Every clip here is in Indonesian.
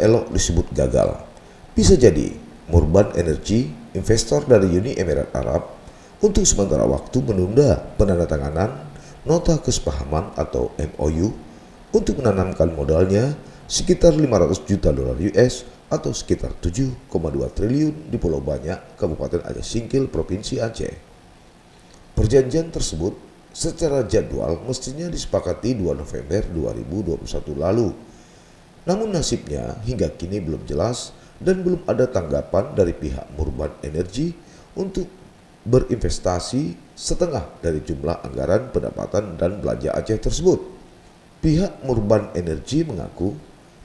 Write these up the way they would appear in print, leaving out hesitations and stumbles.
elok disebut gagal. Bisa jadi Murban Energy, investor dari Uni Emirat Arab, untuk sementara waktu menunda penandatanganan nota kesepahaman atau MOU untuk menanamkan modalnya sekitar 500 juta dolar US atau sekitar 7,2 triliun di Pulau Banyak, Kabupaten Aceh Singkil, Provinsi Aceh. Perjanjian tersebut secara jadwal mestinya disepakati 2 November 2021 lalu. Namun nasibnya hingga kini belum jelas dan belum ada tanggapan dari pihak Murban Energy untuk berinvestasi setengah dari jumlah anggaran pendapatan dan belanja Aceh tersebut. Pihak Murban Energy mengaku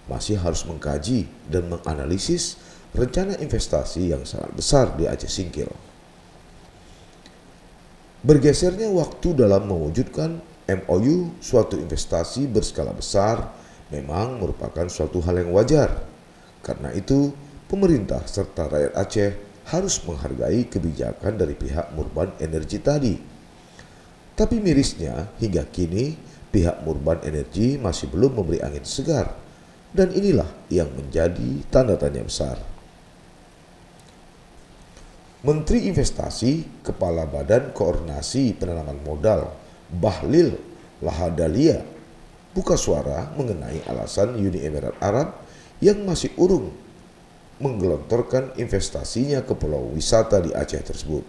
masih harus mengkaji dan menganalisis rencana investasi yang sangat besar di Aceh Singkil. Bergesernya waktu dalam mewujudkan MOU suatu investasi berskala besar memang merupakan suatu hal yang wajar. Karena itu, pemerintah serta rakyat Aceh harus menghargai kebijakan dari pihak Murban Energy tadi. Tapi mirisnya, hingga kini pihak Murban Energy masih belum memberi angin segar. Dan inilah yang menjadi tanda tanya besar. Menteri Investasi, Kepala Badan Koordinasi Penanaman Modal, Bahlil Lahadalia, buka suara mengenai alasan Uni Emirat Arab yang masih urung menggelontorkan investasinya ke pulau wisata di Aceh tersebut.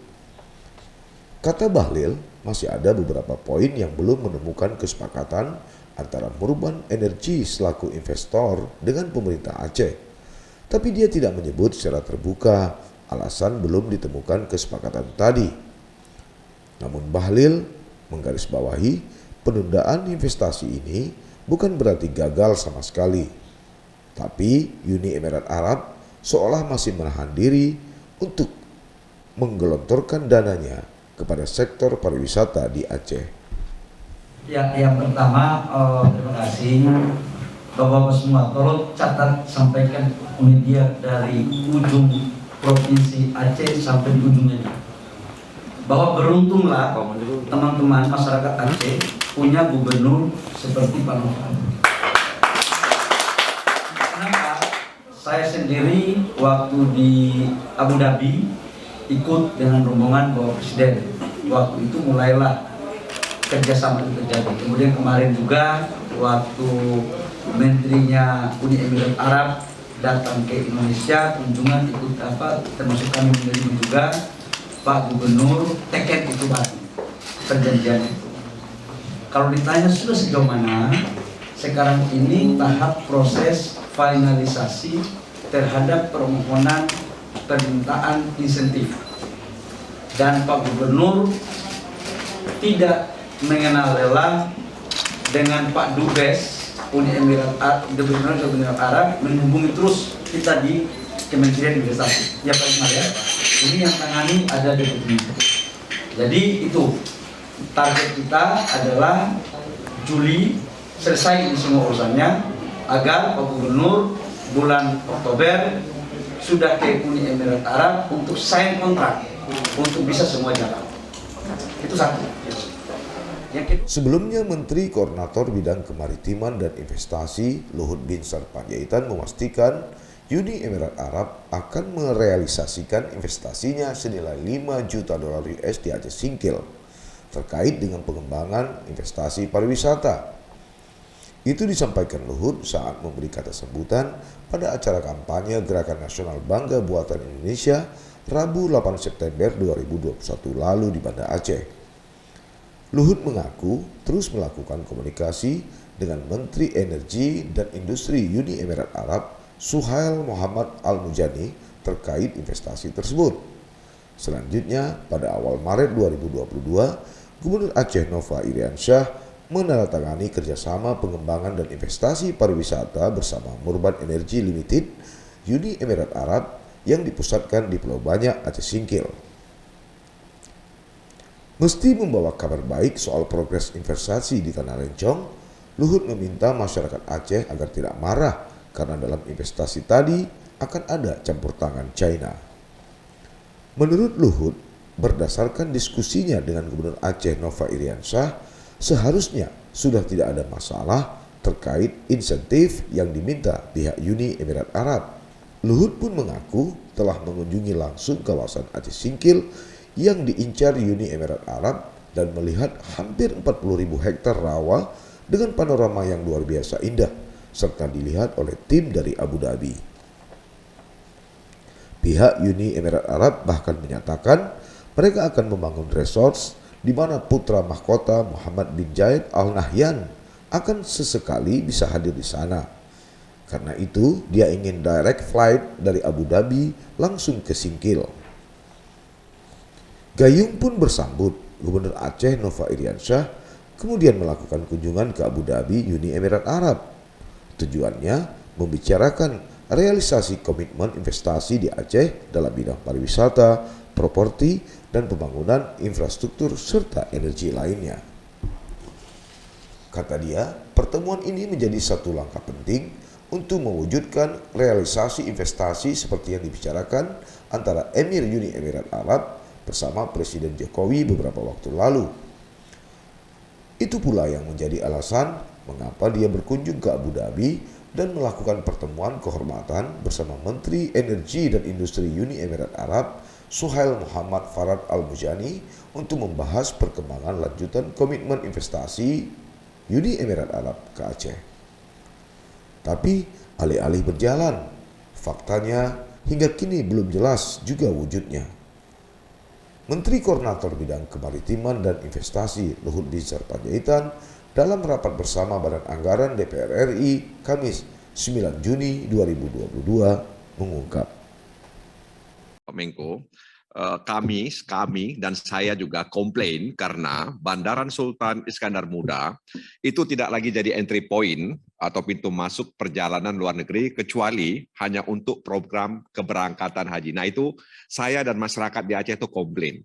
Kata Bahlil, masih ada beberapa poin yang belum menemukan kesepakatan antara Murban Energy selaku investor dengan pemerintah Aceh. Tapi dia tidak menyebut secara terbuka alasan belum ditemukan kesepakatan tadi. Namun Bahlil menggarisbawahi penundaan investasi ini bukan berarti gagal sama sekali. Tapi Uni Emirat Arab seolah masih menahan diri untuk menggelontorkan dananya kepada sektor pariwisata di Aceh. Ya, yang pertama terima kasih Bapak-Bapak semua. Tolong catat, sampaikan media dari ujung Provinsi Aceh sampai di ujungnya, bahwa beruntunglah teman-teman masyarakat Aceh punya gubernur seperti Pak Novel. Kenapa? Saya sendiri waktu di Abu Dhabi ikut dengan rombongan Bapak Presiden. Waktu itu mulailah kerjasama itu terjadi. Kemudian kemarin juga waktu menterinya Uni Emirat Arab datang ke Indonesia, kunjungan ikut termasuk kami menerima juga, Pak Gubernur teken itu batu perjanjian itu. Kalau ditanya sudah sejauh mana, sekarang ini tahap proses finalisasi terhadap permohonan permintaan insentif, dan Pak Gubernur tidak mengenal lelah dengan Pak Dubes Uni Emirat Arab menghubungi terus kita di Kementerian Investasi. Ya Pak Ismail ya, ini yang tangani ada di Kementerian. Jadi itu target kita adalah Juli selesai ini semua urusannya, agar Pak Gubernur bulan Oktober sudah ke Uni Emirat Arab untuk sign kontrak untuk bisa semua jalan. Itu satu. Sebelumnya, Menteri Koordinator Bidang Kemaritiman dan Investasi Luhut Binsar Panjaitan memastikan Uni Emirat Arab akan merealisasikan investasinya senilai 5 juta dolar US di Aceh Singkil terkait dengan pengembangan investasi pariwisata. Itu disampaikan Luhut saat memberi kata sambutan pada acara kampanye Gerakan Nasional Bangga Buatan Indonesia Rabu 8 September 2021 lalu di Banda Aceh. Luhut mengaku terus melakukan komunikasi dengan Menteri Energi dan Industri Uni Emirat Arab Suhail Muhammad Al-Mujani terkait investasi tersebut. Selanjutnya, pada awal Maret 2022, Gubernur Aceh Nova Iriansyah menandatangani kerjasama pengembangan dan investasi pariwisata bersama Murban Energy Limited Uni Emirat Arab yang dipusatkan di Pulau Banyak, Aceh Singkil. Mesti membawa kabar baik soal progres investasi di Tanah Rencong, Luhut meminta masyarakat Aceh agar tidak marah karena dalam investasi tadi akan ada campur tangan China. Menurut Luhut, berdasarkan diskusinya dengan Gubernur Aceh Nova Iriansyah, seharusnya sudah tidak ada masalah terkait insentif yang diminta pihak Uni Emirat Arab. Luhut pun mengaku telah mengunjungi langsung kawasan Aceh Singkil yang diincar Uni Emirat Arab dan melihat hampir 40.000 hektar rawa dengan panorama yang luar biasa indah, serta dilihat oleh tim dari Abu Dhabi. Pihak Uni Emirat Arab bahkan menyatakan mereka akan membangun resort di mana putra mahkota Muhammad bin Zayed Al Nahyan akan sesekali bisa hadir di sana. Karena itu, dia ingin direct flight dari Abu Dhabi langsung ke Singkil. Gayung pun bersambut. Gubernur Aceh Nova Iriansyah kemudian melakukan kunjungan ke Abu Dhabi, Uni Emirat Arab. Tujuannya membicarakan realisasi komitmen investasi di Aceh dalam bidang pariwisata, properti, dan pembangunan infrastruktur serta energi lainnya. Kata dia, pertemuan ini menjadi satu langkah penting untuk mewujudkan realisasi investasi seperti yang dibicarakan antara Emir Uni Emirat Arab bersama Presiden Jokowi beberapa waktu lalu. Itu pula yang menjadi alasan mengapa dia berkunjung ke Abu Dhabi dan melakukan pertemuan kehormatan bersama Menteri Energi dan Industri Uni Emirat Arab Suhail Muhammad Farad Al-Mujani untuk membahas perkembangan lanjutan komitmen investasi Uni Emirat Arab ke Aceh. Tapi alih-alih berjalan, faktanya hingga kini belum jelas juga wujudnya. Menteri Koordinator Bidang Kemaritiman dan Investasi Luhut Binsar Panjaitan dalam rapat bersama Badan Anggaran DPR RI Kamis 9 Juni 2022 mengungkap. Pak Menko, kami dan saya juga komplain karena Bandaran Sultan Iskandar Muda itu tidak lagi jadi entry point atau pintu masuk perjalanan luar negeri kecuali hanya untuk program keberangkatan haji. Nah itu saya dan masyarakat di Aceh itu komplain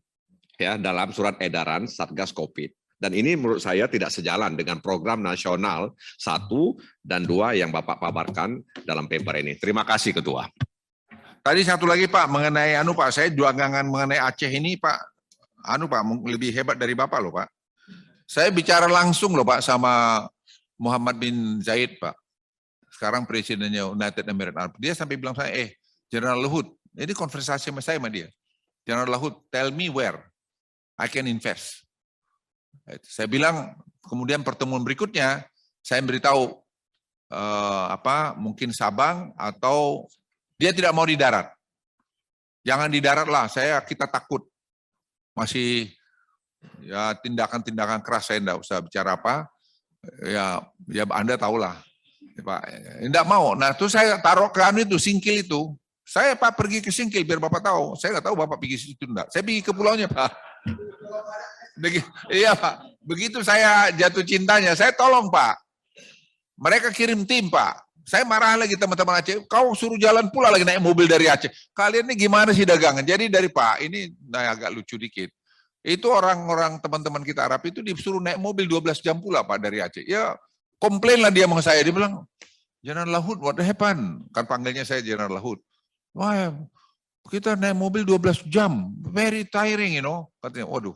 ya dalam surat edaran Satgas Covid. Dan ini menurut saya tidak sejalan dengan program nasional 1 dan 2 yang Bapak paparkan dalam paper ini. Terima kasih Ketua. Tadi satu lagi Pak mengenai Pak, saya juangan mengenai Aceh ini Pak, Pak lebih hebat dari Bapak loh Pak. Saya bicara langsung loh Pak sama Muhammad bin Zayed Pak. Sekarang presidennya United Emirates Arab. Dia sampai bilang saya, General Luhut, ini konversasi sama saya sama dia. General Luhut, tell me where I can invest. Saya bilang, kemudian pertemuan berikutnya saya beritahu mungkin Sabang atau dia tidak mau di darat. Jangan di darat lah, kita takut. Masih ya tindakan-tindakan keras, saya tidak usah bicara apa. Ya Anda tahulah. Ya, Pak, tidak mau. Nah, itu saya taruh ke itu Singkil itu. Saya Pak pergi ke Singkil biar Bapak tahu. Saya nggak tahu Bapak pergi situ enggak. Saya pergi ke pulaunya Pak. Iya Pak. Begitu saya jatuh cintanya, saya tolong Pak. Mereka kirim tim Pak. Saya marah lagi teman-teman Aceh. Kau suruh jalan pula lagi naik mobil dari Aceh. Kalian ini gimana sih dagangan? Jadi dari Pak, ini agak lucu dikit. Itu orang-orang teman-teman kita Arab itu disuruh naik mobil 12 jam pula Pak dari Aceh. Ya komplain lah dia sama saya. Dia bilang, General Luhut, what happened? Kan panggilnya saya General Luhut. Wah, kita naik mobil 12 jam. Very tiring, you know. Katanya, waduh.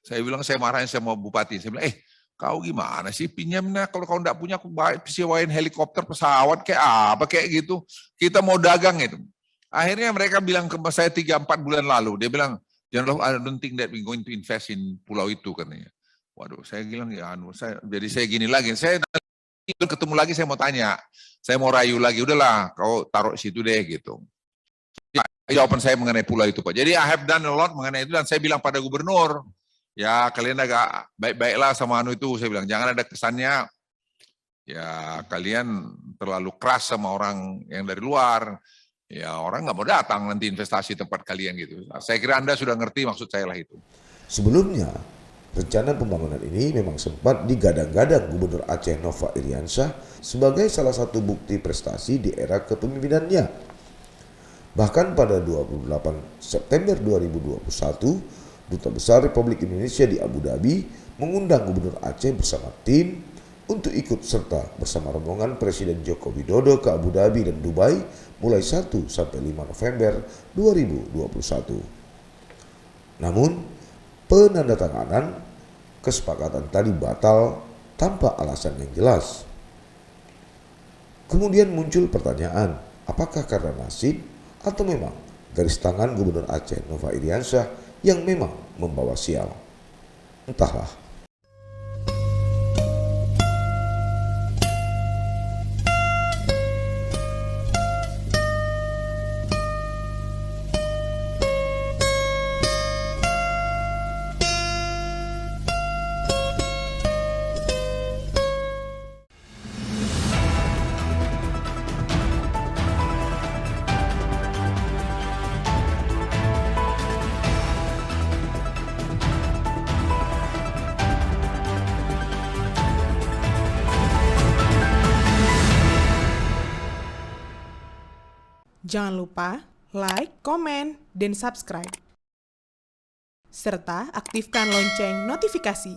Saya bilang, saya marahin sama Bupati. Saya bilang, kau gimana sih pinjamnya? Kalau kau enggak punya, aku sewain helikopter, pesawat, kayak apa, kayak gitu. Kita mau dagang itu. Akhirnya mereka bilang ke saya 3-4 bulan lalu. Dia bilang, General, I don't think that we're going to invest in pulau itu katanya. Waduh, saya bilang ya jadi saya gini lagi. Saya ketemu lagi saya mau tanya. Saya mau rayu lagi, udahlah kau taruh situ deh gitu. Jawaban saya mengenai pulau itu Pak. Jadi I have done a lot mengenai itu dan saya bilang pada gubernur, ya kalian agak baik-baiklah sama itu. Saya bilang jangan ada kesannya ya kalian terlalu keras sama orang yang dari luar. Ya orang nggak mau datang nanti investasi tempat kalian gitu. Saya kira Anda sudah ngerti maksud saya lah itu. Sebelumnya, rencana pembangunan ini memang sempat digadang-gadang Gubernur Aceh Nova Iriansyah sebagai salah satu bukti prestasi di era kepemimpinannya. Bahkan pada 28 September 2021, Duta Besar Republik Indonesia di Abu Dhabi mengundang Gubernur Aceh bersama tim untuk ikut serta bersama rombongan Presiden Joko Widodo ke Abu Dhabi dan Dubai mulai 1 sampai 5 November 2021. Namun, penandatanganan kesepakatan tadi batal tanpa alasan yang jelas. Kemudian muncul pertanyaan, apakah karena nasib atau memang garis tangan Gubernur Aceh Nova Iriansyah yang memang membawa sial? Entahlah. Jangan lupa like, komen, dan subscribe. Serta aktifkan lonceng notifikasi.